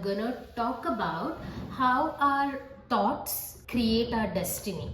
gonna talk about how our thoughts create our destiny.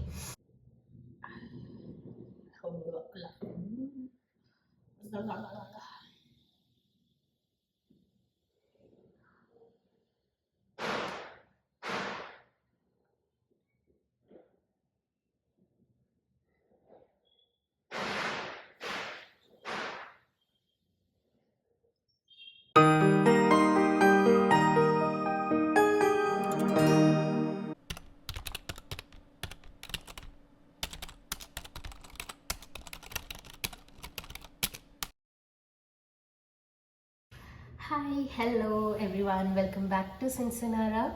Hi, hello everyone, welcome back to Cincinara.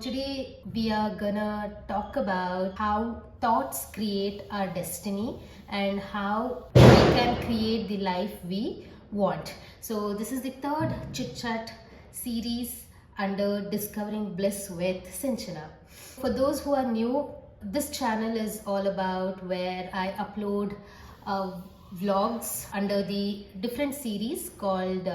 Today we are gonna talk about how thoughts create our destiny and how we can create the life we want. So this is the third chit chat series under Discovering Bliss with Cinchana. For those who are new, this channel is all about where I upload vlogs under the different series called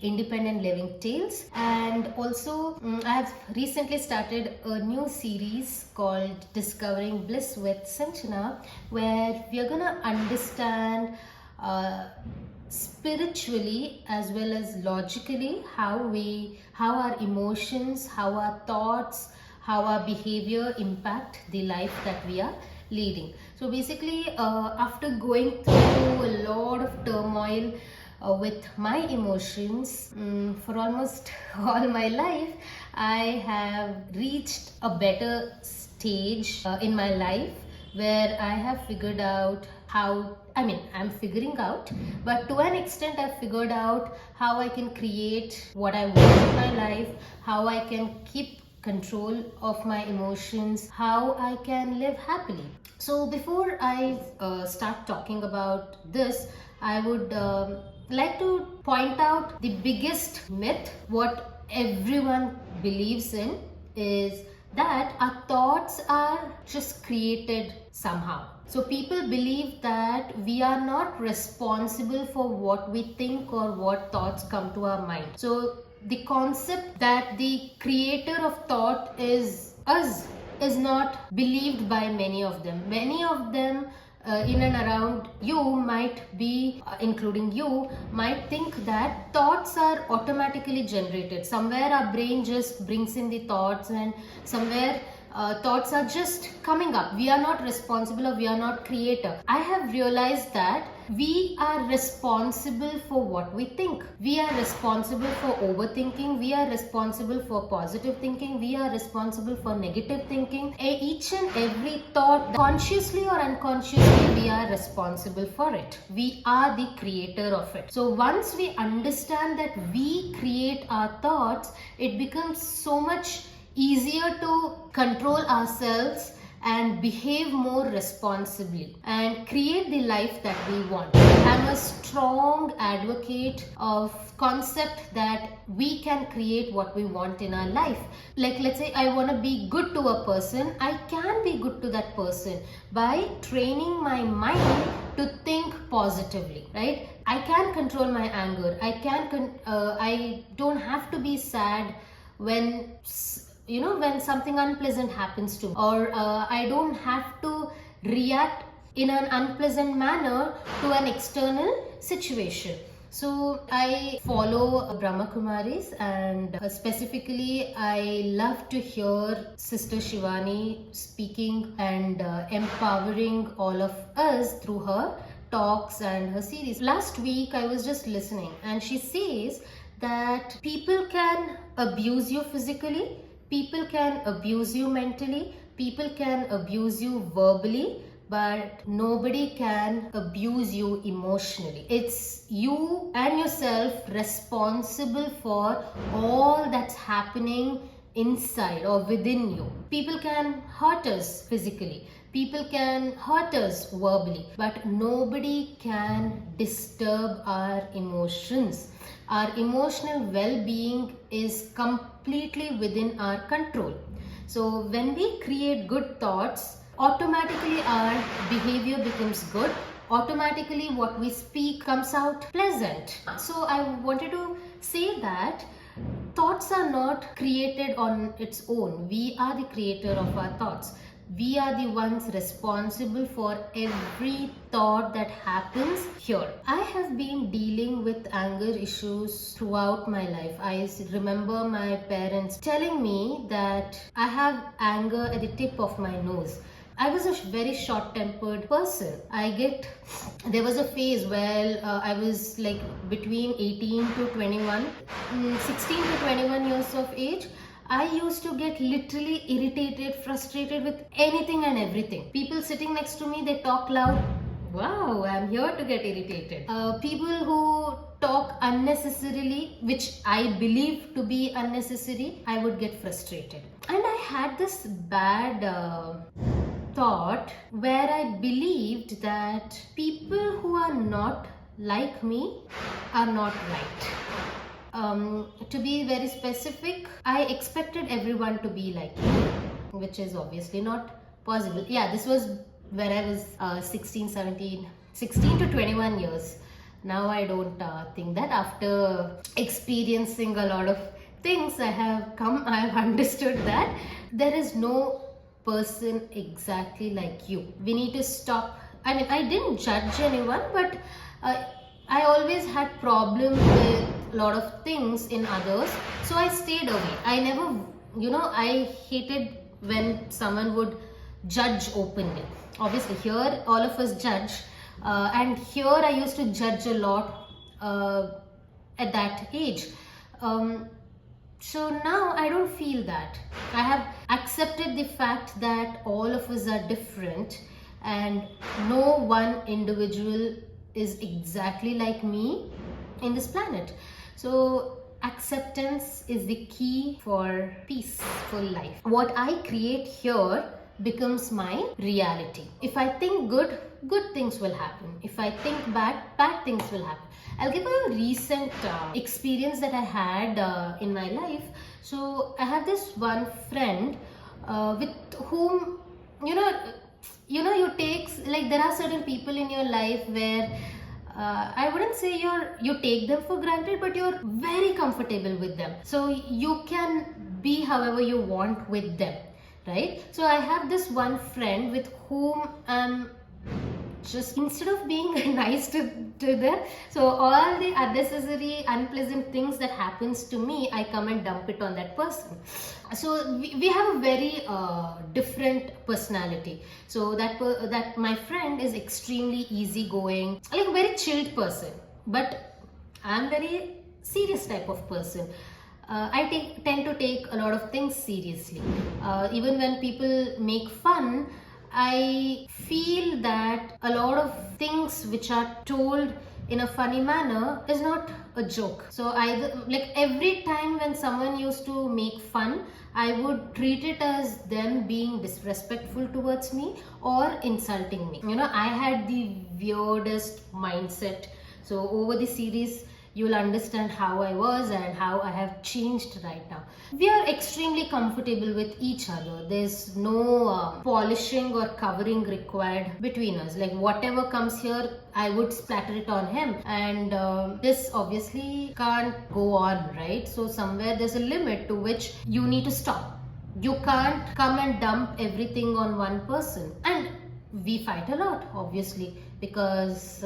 Independent Living Tales, and also I have recently started a new series called Discovering Bliss with Sanchana, where we are gonna understand spiritually as well as logically how our emotions, how our thoughts, how our behavior impact the life that we are leading. So basically, after going through a lot of turmoil with my emotions for almost all my life, I have reached a better stage in my life where I have figured out I'm figuring out, but to an extent I've figured out how I can create what I want in my life, how I can keep control of my emotions, how I can live happily. So before I start talking about this, I would like to point out the biggest myth what everyone believes in is that our thoughts are just created somehow. So people believe that we are not responsible for what we think or what thoughts come to our mind. So the concept that the creator of thought is us is not believed by many of them. Many of them in and around you might be, including you, might think that thoughts are automatically generated. Somewhere our brain just brings in the thoughts, and somewhere thoughts are just coming up. We are not responsible, or we are not creator. I have realized that we are responsible for what we think. We are responsible for overthinking. We are responsible for positive thinking. We are responsible for negative thinking. Each and every thought, consciously or unconsciously, we are responsible for it. We are the creator of it. So once we understand that we create our thoughts, it becomes so much easier to control ourselves and behave more responsibly and create the life that we want. I'm a strong advocate of concept that we can create what we want in our life. Like, let's say I want to be good to a person, I can be good to that person by training my mind to think positively, right? I can control my anger. I don't have to be sad when when something unpleasant happens to me, or I don't have to react in an unpleasant manner to an external situation. So I follow Brahma Kumaris, and specifically I love to hear Sister Shivani speaking and empowering all of us through her talks and her series. Last week I was just listening, and she says that people can abuse you physically, people can abuse you mentally, people can abuse you verbally, but nobody can abuse you emotionally. It's you and yourself responsible for all that's happening inside or within you. People can hurt us physically, people can hurt us verbally, but nobody can disturb our emotions. Our emotional well-being is completely within our control. So when we create good thoughts, automatically our behavior becomes good. Automatically what we speak comes out pleasant. So I wanted to say that Thoughts are not created on its own. We are the creator of our thoughts. We are the ones responsible for every thought that happens here. I have been dealing with anger issues throughout my life. I remember my parents telling me that I have anger at the tip of my nose. I was a very short-tempered person. There was a phase where I was like between 18 to 21, 16 to 21 years of age. I used to get literally irritated, frustrated with anything and everything. People sitting next to me, they talk loud. Wow, I'm here to get irritated. People who talk unnecessarily, which I believe to be unnecessary, I would get frustrated. And I had this bad thought where I believed that people who are not like me are not right. To be very specific, I expected everyone to be like me, which is obviously not possible. Yeah, this was when I was 16 to 21 years. Now I don't think that. After experiencing a lot of things, I have understood that there is no person exactly like you. We need to stop. I mean, I didn't judge anyone, but I always had problems with a lot of things in others, so I stayed away. I never, I hated when someone would judge openly. Obviously, here all of us judge, and here I used to judge a lot at that age. So now I don't feel that. I have accepted the fact that all of us are different and no one individual is exactly like me in this planet. So acceptance is the key for peaceful life. What I create here becomes my reality. If I think good, good things will happen. If I think bad, bad things will happen. I'll give you a recent experience that I had in my life. So I have this one friend with whom, you take, like, there are certain people in your life where I wouldn't say you take them for granted, but you're very comfortable with them. So you can be however you want with them, right? So I have this one friend with whom I'm just, instead of being nice to them, so all the unnecessary unpleasant things that happens to me, I come and dump it on that person. So we have a very different personality. So that my friend is extremely easygoing, like a very chilled person, but I'm very serious type of person. I tend to take a lot of things seriously. Even when people make fun, I feel that a lot of things which are told in a funny manner is not a joke. So like every time when someone used to make fun, I would treat it as them being disrespectful towards me or insulting me. I had the weirdest mindset. So over the series, you'll understand how I was and how I have changed right now. We are extremely comfortable with each other. There's no polishing or covering required between us. Like whatever comes here, I would splatter it on him. And this obviously can't go on, right? So somewhere there's a limit to which you need to stop. You can't come and dump everything on one person. And we fight a lot, obviously, because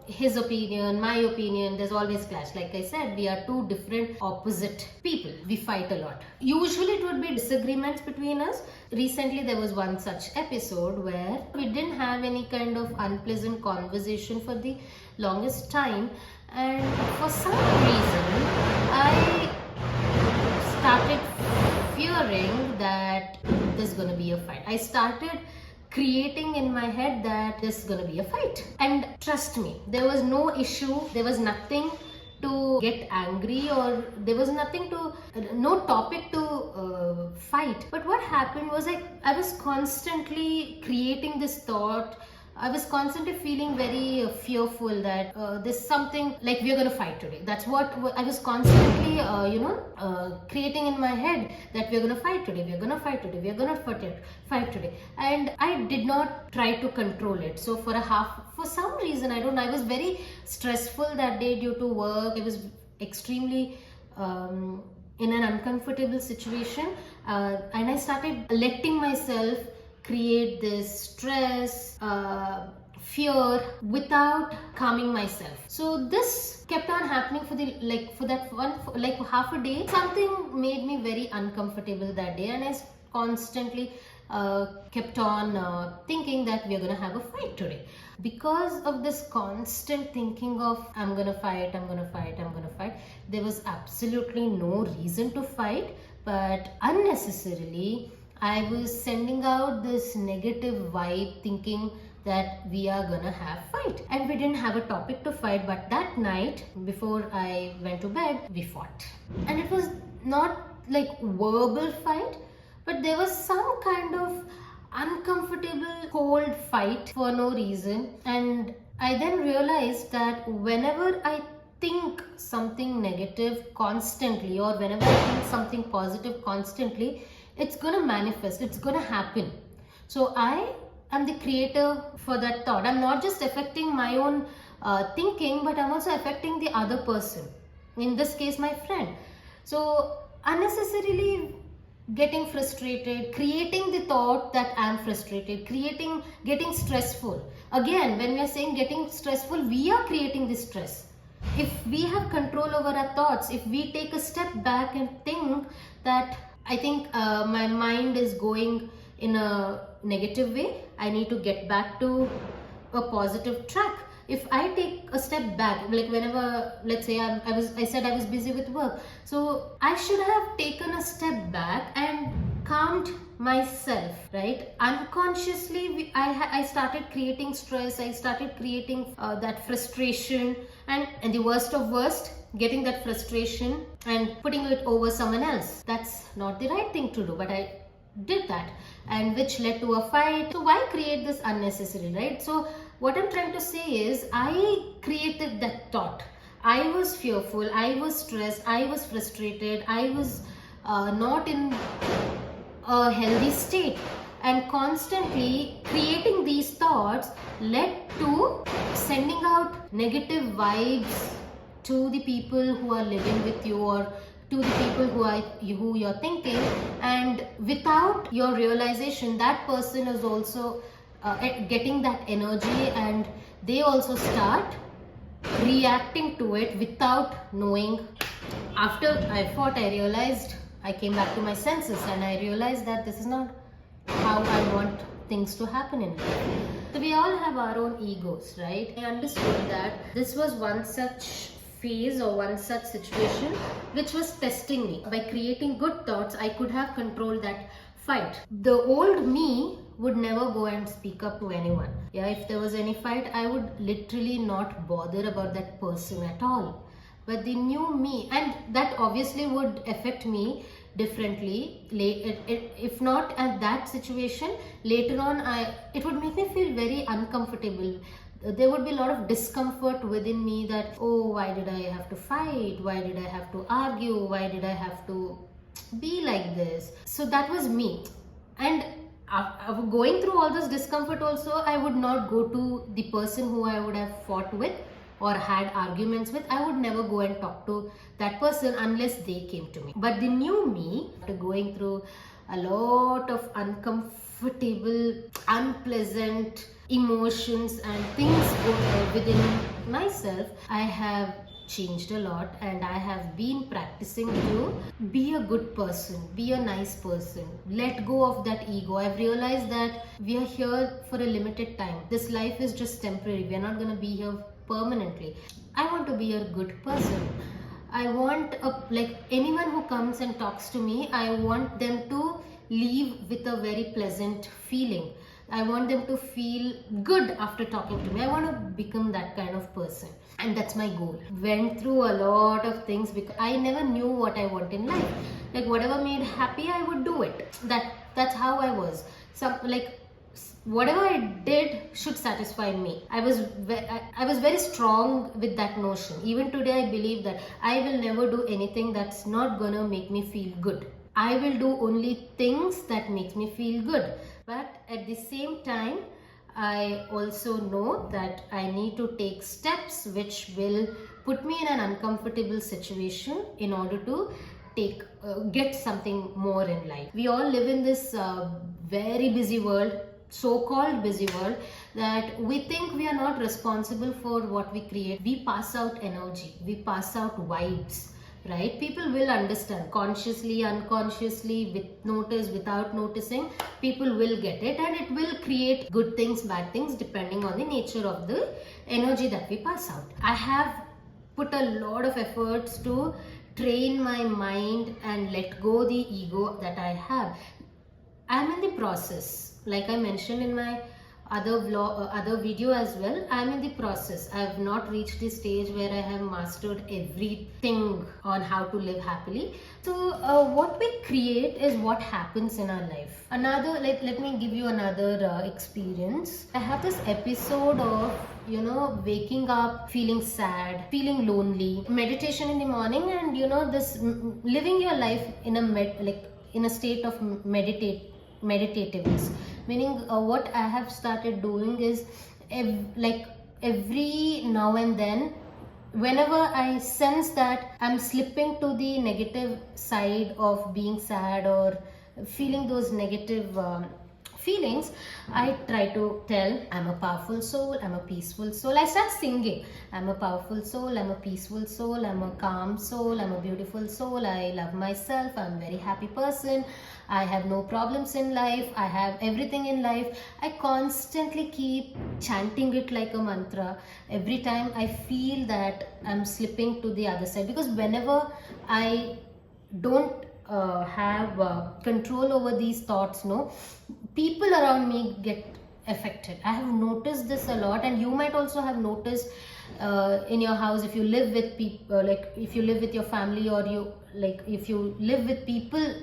his opinion, my opinion, there's always clash. Like I said, we are two different opposite people. We fight a lot. Usually it would be disagreements between us. Recently there was one such episode where we didn't have any kind of unpleasant conversation for the longest time, and for some reason I started fearing that there's gonna be a fight. I started creating in my head that there's gonna be a fight. And trust me, there was no issue, there was nothing to get angry, or there was no topic to fight. But what happened was I was constantly creating this thought. I was constantly feeling very fearful that there's something, like we're gonna fight today. That's what I was constantly, creating in my head, that we're gonna fight today, we're gonna fight today, we're gonna fight today. And I did not try to control it. So for some reason, I was very stressful that day due to work. I was extremely in an uncomfortable situation, and I started letting myself create this stress, fear without calming myself. So this kept on happening for that one, for like half a day. Something made me very uncomfortable that day, and I constantly kept on thinking that we are gonna have a fight today. Because of this constant thinking of I'm gonna fight, I'm gonna fight, I'm gonna fight, there was absolutely no reason to fight, but unnecessarily I was sending out this negative vibe, thinking that we are gonna have fight. And we didn't have a topic to fight, but that night before I went to bed, we fought. And it was not like verbal fight, but there was some kind of uncomfortable cold fight for no reason. And I then realized that whenever I think something negative constantly, or whenever I think something positive constantly, it's gonna manifest, it's gonna happen. So I am the creator for that thought. I'm not just affecting my own thinking, but I'm also affecting the other person, in this case my friend. So unnecessarily getting frustrated, creating the thought that I'm frustrated, getting stressful. Again, when we are saying getting stressful, we are creating the stress. If we have control over our thoughts, if we take a step back and think that I think my mind is going in a negative way, I need to get back to a positive track. If I take a step back, like whenever, let's say I said I was busy with work, so I should have taken a step back and calmed myself, right? Unconsciously, I started creating stress, I started creating that frustration, and the worst of worst, getting that frustration and putting it over someone else. That's not the right thing to do, but I did that, and which led to a fight. So why create this unnecessary, right? So what I'm trying to say is, I created that thought. I was fearful, I was stressed, I was frustrated, I was not in a healthy state, and constantly creating these thoughts led to sending out negative vibes to the people who are living with you, or to the people who you're thinking, and without your realization, that person is also getting that energy, and they also start reacting to it without knowing. After I fought, I came back to my senses, and I realized that this is not how I want things to happen in life. So we all have our own egos, right? I understood that this was one such phase or one such situation which was testing me. By creating good thoughts, I could have controlled that fight. The old me would never go and speak up to anyone. Yeah, if there was any fight, I would literally not bother about that person at all. But the new me, and that obviously would affect me differently. If not at that situation, later on, it would make me feel very uncomfortable. There would be a lot of discomfort within me that, oh, why did I have to fight? Why did I have to argue? Why did I have to be like this? So that was me. And going through all this discomfort also, I would not go to the person who I would have fought with or had arguments with. I would never go and talk to that person unless they came to me. But the new me, after going through a lot of uncomfortable, unpleasant emotions and things within myself, I have changed a lot, and I have been practicing to be a good person, be a nice person, let go of that ego. I've realized that we are here for a limited time. This life is just temporary. We are not going to be here permanently. I want to be a good person. I want like anyone who comes and talks to me, I want them to leave with a very pleasant feeling. I want them to feel good after talking to me. I want to become that kind of person, and that's my goal. Went through a lot of things because I never knew what I want in life. Like whatever made happy, I would do it. That's how I was. Whatever I did should satisfy me. I was very strong with that notion. Even today, I believe that I will never do anything that's not gonna make me feel good. I will do only things that make me feel good. But at the same time, I also know that I need to take steps which will put me in an uncomfortable situation in order to get something more in life. We all live in this very busy world, so-called busy world, that we think we are not responsible for what we create. We pass out energy, we pass out vibes, right? People will understand, consciously, unconsciously, with notice, without noticing, people will get it, and it will create good things, bad things, depending on the nature of the energy that we pass out. I have put a lot of efforts to train my mind and let go the ego that I have. I'm in the process, like I mentioned in my other video as well. I'm in the process. I have not reached the stage where I have mastered everything on how to live happily. So what we create is what happens in our life. Let me give you another experience. I have this episode of waking up feeling sad, feeling lonely, meditation in the morning, and this living your life in a state of meditativeness. Meaning what I have started doing is every now and then, whenever I sense that I'm slipping to the negative side of being sad or feeling those negative feelings, I try to tell, I'm a powerful soul, I'm a peaceful soul. I start singing, I'm a powerful soul, I'm a peaceful soul, I'm a calm soul, I'm a beautiful soul, I love myself, I'm a very happy person, I have no problems in life, I have everything in life. I constantly keep chanting it like a mantra every time I feel that I'm slipping to the other side, because whenever I don't have control over these thoughts, people around me get affected. I have noticed this a lot, and you might also have noticed in your house, if you live with people, if you live with your family, or if you live with people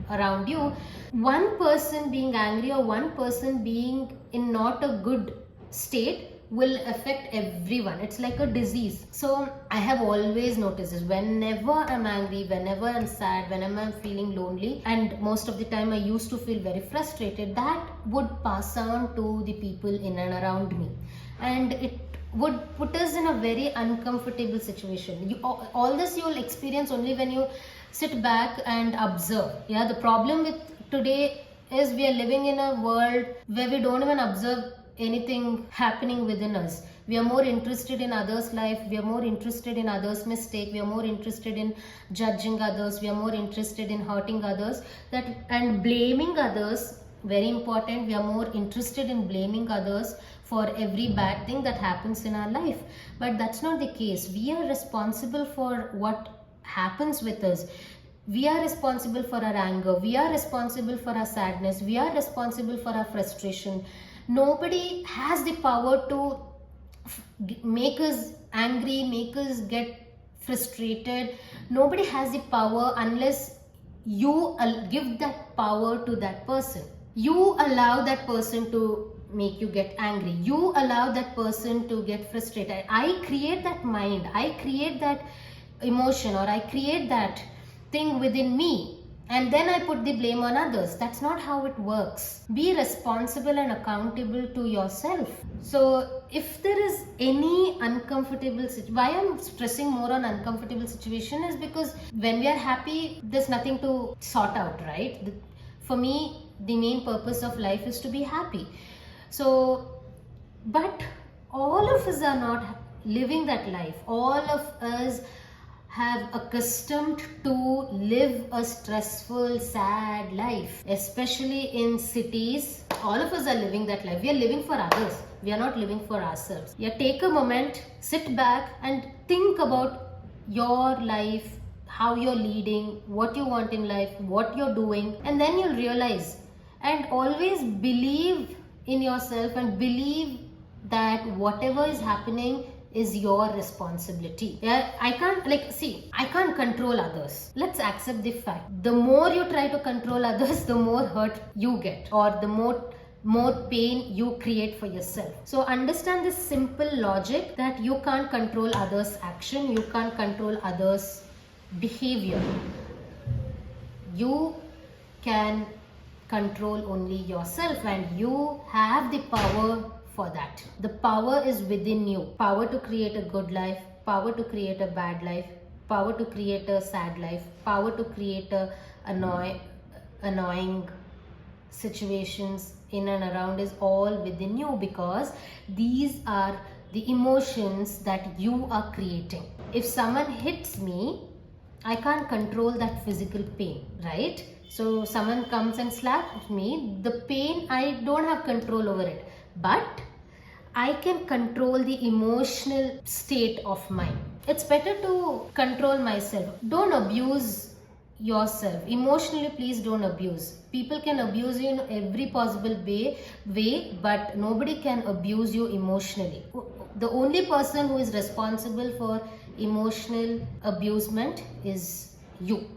around you, one person being angry or one person being in not a good state will affect everyone. It's like a disease. So I have always noticed this. Whenever I'm angry, whenever I'm sad, whenever I'm feeling lonely, and most of the time I used to feel very frustrated, that would pass on to the people in and around me, and it would put us in a very uncomfortable situation. All this you will experience only when you sit back and observe. The problem with today is we are living in a world where we don't even observe anything happening within us. We are more interested in others' life, we are more interested in others' mistake, we are more interested in judging others, we are more interested in hurting others, and blaming others. Very important, we are more interested in blaming others for every bad thing that happens in our life. But that's not the case. We are responsible for what happens with us. We are responsible for our anger, we are responsible for our sadness, we are responsible for our frustration. Nobody has the power to make us angry, make us get frustrated. Nobody has the power unless you give that power to that person. You allow that person to make you get angry. You allow that person to get frustrated. I create that mind, I create that emotion, or I create that thing within me, and then I put the blame on others. That's not how it works. Be responsible and accountable to yourself. So if there is any uncomfortable situation, why I'm stressing more on uncomfortable situation is because when we are happy, there's nothing to sort out, right? For me, the main purpose of life is to be happy. So, but all of us are not living that life. All of us have accustomed to live a stressful, sad life, especially in cities. All of us are living that life. We are living for others. We are not living for ourselves. Take a moment, sit back and think about your life, how you're leading, what you want in life, what you're doing, and then you'll realize. And always believe in yourself and believe that whatever is happening is your responsibility. I can't control others. Let's accept the fact. The more you try to control others, the more hurt you get, or the more pain you create for yourself. So understand this simple logic that you can't control others' action, you can't control others' behavior. You can control only yourself, and you have the power for that. The power is within you. Power to create a good life, power to create a bad life, power to create a sad life, power to create a annoying situations in and around is all within you, because these are the emotions that you are creating. If someone hits me, I can't control that physical pain, right? So someone comes and slaps me, the pain, I don't have control over it, but I can control the emotional state of mind. It's better to control myself. Don't abuse yourself. Emotionally, please don't abuse. People can abuse you in every possible way, but nobody can abuse you emotionally. The only person who is responsible for emotional abusement is you.